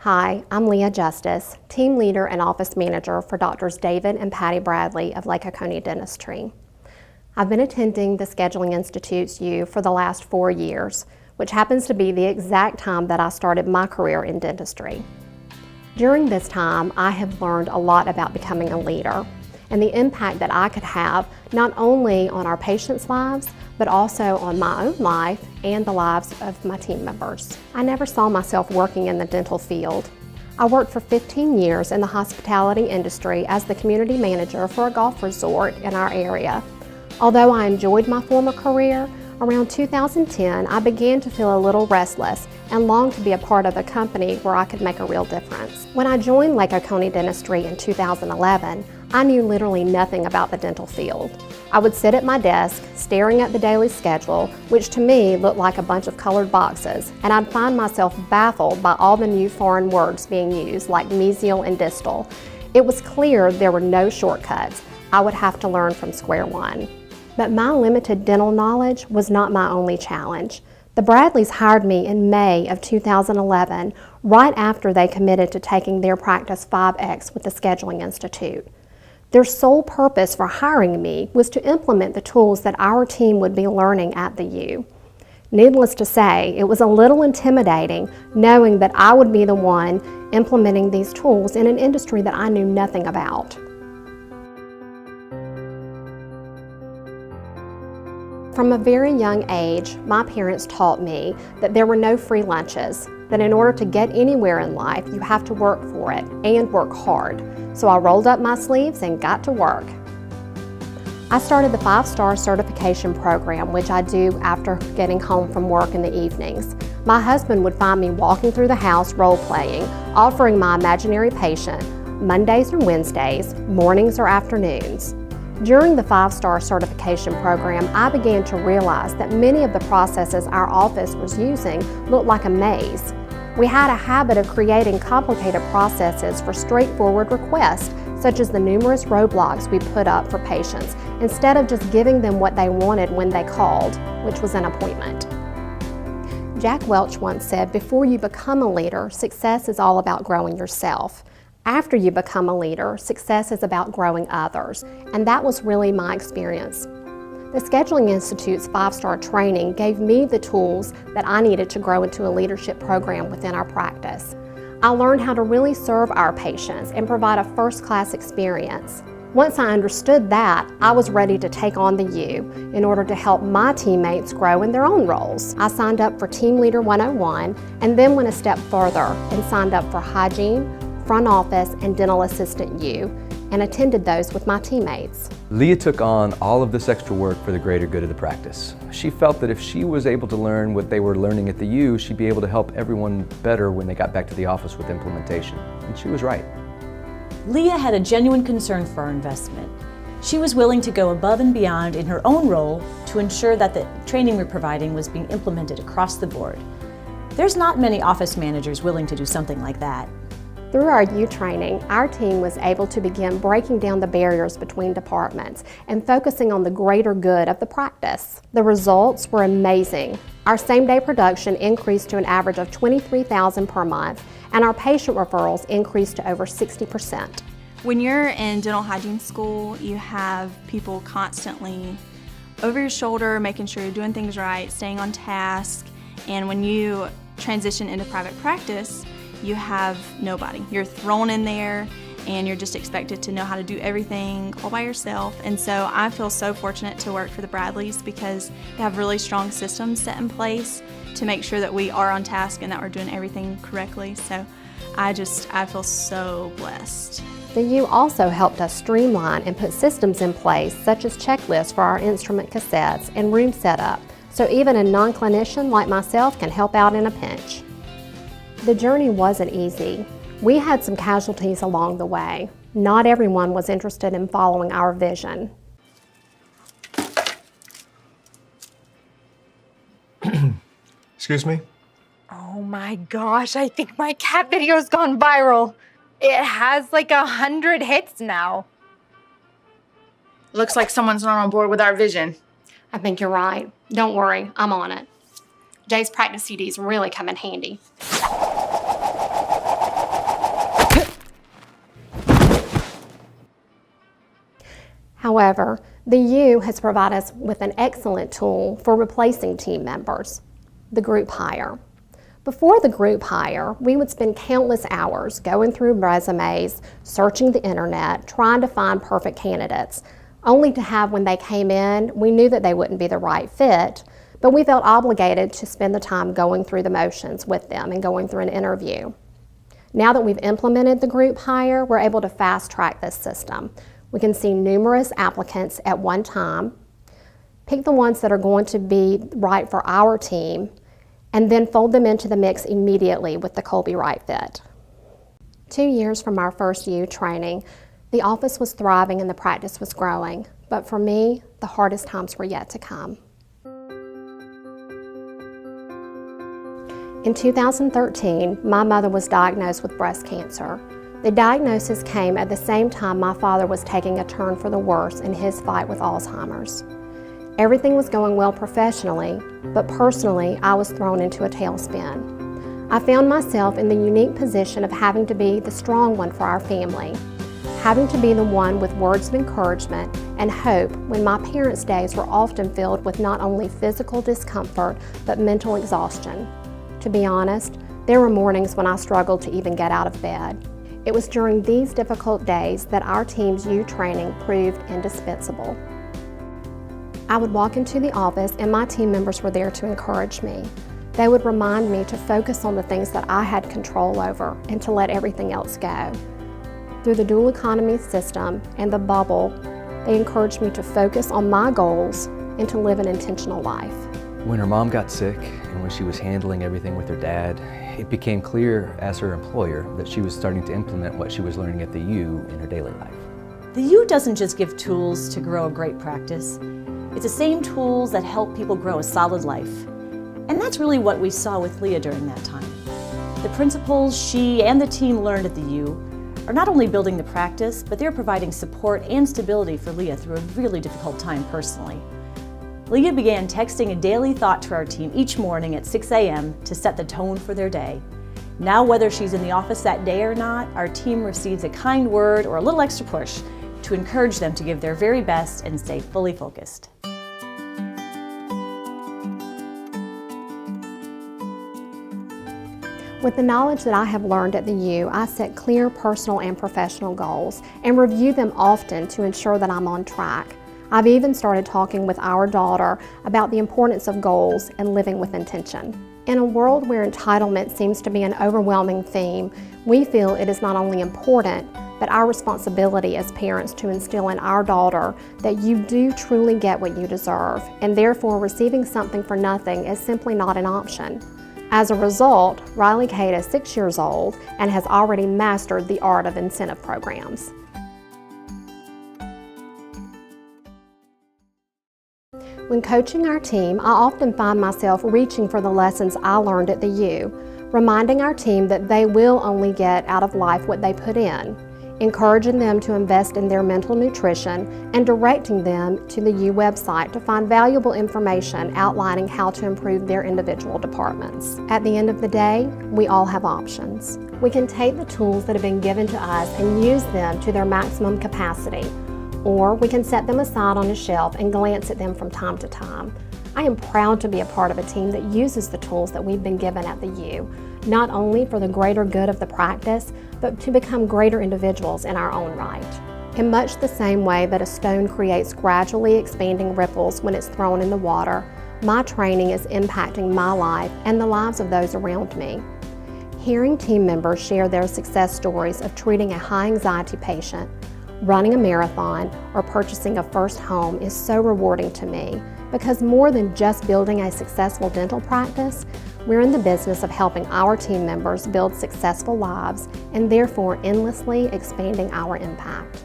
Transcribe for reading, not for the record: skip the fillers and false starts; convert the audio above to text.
Hi, I'm Leah Justice, Team Leader and Office Manager for Drs. David and Patty Bradley of Lake Oconee Dentistry. I've been attending the Scheduling Institute's U for the last 4 years, which happens to be the exact time that I started my career in dentistry. During this time, I have learned a lot about becoming a leader and the impact that I could have not only on our patients' lives, but also on my own life and the lives of my team members. I never saw myself working in the dental field. I worked for 15 years in the hospitality industry as the community manager for a golf resort in our area. Although I enjoyed my former career, around 2010 I began to feel a little restless and longed to be a part of a company where I could make a real difference. When I joined Lake Oconee Dentistry in 2011, I knew literally nothing about the dental field. I would sit at my desk, staring at the daily schedule, which to me looked like a bunch of colored boxes, and I'd find myself baffled by all the new foreign words being used, like mesial and distal. It was clear there were no shortcuts. I would have to learn from square one. But my limited dental knowledge was not my only challenge. The Bradleys hired me in May of 2011, right after they committed to taking their practice 5X with the Scheduling Institute. Their sole purpose for hiring me was to implement the tools that our team would be learning at the U. Needless to say, it was a little intimidating knowing that I would be the one implementing these tools in an industry that I knew nothing about. From a very young age, my parents taught me that there were no free lunches, that in order to get anywhere in life, you have to work for it and work hard. So I rolled up my sleeves and got to work. I started the 5-star certification program, which I do after getting home from work in the evenings. My husband would find me walking through the house role-playing, offering my imaginary patient Mondays and Wednesdays, mornings or afternoons. During the 5-star certification program, I began to realize that many of the processes our office was using looked like a maze. We had a habit of creating complicated processes for straightforward requests, such as the numerous roadblocks we put up for patients, instead of just giving them what they wanted when they called, which was an appointment. Jack Welch once said, "Before you become a leader, success is all about growing yourself. After you become a leader, success is about growing others," and that was really my experience. The Scheduling Institute's 5-star training gave me the tools that I needed to grow into a leadership program within our practice. I learned how to really serve our patients and provide a first-class experience. Once I understood that, I was ready to take on the U in order to help my teammates grow in their own roles. I signed up for Team Leader 101 and then went a step further and signed up for Hygiene, Front Office, and Dental Assistant U, and attended those with my teammates. Leah took on all of this extra work for the greater good of the practice. She felt that if she was able to learn what they were learning at the U, she'd be able to help everyone better when they got back to the office with implementation. And she was right. Leah had a genuine concern for our investment. She was willing to go above and beyond in her own role to ensure that the training we're providing was being implemented across the board. There's not many office managers willing to do something like that. Through our U training, our team was able to begin breaking down the barriers between departments and focusing on the greater good of the practice. The results were amazing. Our same-day production increased to an average of $23,000 per month, and our patient referrals increased to over 60%. When you're in dental hygiene school, you have people constantly over your shoulder, making sure you're doing things right, staying on task, and when you transition into private practice, you have nobody. You're thrown in there and you're just expected to know how to do everything all by yourself. And so I feel so fortunate to work for the Bradleys because they have really strong systems set in place to make sure that we are on task and that we're doing everything correctly. So I feel so blessed. The U also helped us streamline and put systems in place such as checklists for our instrument cassettes and room setup, so even a non-clinician like myself can help out in a pinch. The journey wasn't easy. We had some casualties along the way. Not everyone was interested in following our vision. Excuse me? Oh my gosh, I think my cat video's gone viral. It has like 100 hits now. Looks like someone's not on board with our vision. I think you're right. Don't worry, I'm on it. Jay's practice CDs really come in handy. However, the U has provided us with an excellent tool for replacing team members, the group hire. Before the group hire, we would spend countless hours going through resumes, searching the internet, trying to find perfect candidates, only to have, when they came in, we knew that they wouldn't be the right fit, but we felt obligated to spend the time going through the motions with them and going through an interview. Now that we've implemented the group hire, we're able to fast track this system. We can see numerous applicants at one time, pick the ones that are going to be right for our team, and then fold them into the mix immediately with the Colby Right fit. 2 years from our first U training, the office was thriving and the practice was growing, but for me, the hardest times were yet to come. In 2013, my mother was diagnosed with breast cancer. The diagnosis came at the same time my father was taking a turn for the worse in his fight with Alzheimer's. Everything was going well professionally, but personally, I was thrown into a tailspin. I found myself in the unique position of having to be the strong one for our family, having to be the one with words of encouragement and hope when my parents' days were often filled with not only physical discomfort, but mental exhaustion. To be honest, there were mornings when I struggled to even get out of bed. It was during these difficult days that our team's U training proved indispensable. I would walk into the office and my team members were there to encourage me. They would remind me to focus on the things that I had control over and to let everything else go. Through the dual economy system and the bubble, they encouraged me to focus on my goals and to live an intentional life. When her mom got sick and when she was handling everything with her dad, it became clear as her employer that she was starting to implement what she was learning at the U in her daily life. The U doesn't just give tools to grow a great practice. It's the same tools that help people grow a solid life. And that's really what we saw with Leah during that time. The principles she and the team learned at the U are not only building the practice, but they're providing support and stability for Leah through a really difficult time personally. Leah began texting a daily thought to our team each morning at 6 a.m. to set the tone for their day. Now, whether she's in the office that day or not, our team receives a kind word or a little extra push to encourage them to give their very best and stay fully focused. With the knowledge that I have learned at the U, I set clear personal and professional goals and review them often to ensure that I'm on track. I've even started talking with our daughter about the importance of goals and living with intention. In a world where entitlement seems to be an overwhelming theme, we feel it is not only important, but our responsibility as parents to instill in our daughter that you do truly get what you deserve, and therefore receiving something for nothing is simply not an option. As a result, Riley Kate is 6 years old and has already mastered the art of incentive programs. When coaching our team, I often find myself reaching for the lessons I learned at the U, reminding our team that they will only get out of life what they put in, encouraging them to invest in their mental nutrition, and directing them to the U website to find valuable information outlining how to improve their individual departments. At the end of the day, we all have options. We can take the tools that have been given to us and use them to their maximum capacity, or we can set them aside on a shelf and glance at them from time to time. I am proud to be a part of a team that uses the tools that we've been given at the U, not only for the greater good of the practice, but to become greater individuals in our own right. In much the same way that a stone creates gradually expanding ripples when it's thrown in the water, my training is impacting my life and the lives of those around me. Hearing team members share their success stories of treating a high-anxiety patient, running a marathon, or purchasing a first home is so rewarding to me, because more than just building a successful dental practice, we're in the business of helping our team members build successful lives and therefore endlessly expanding our impact.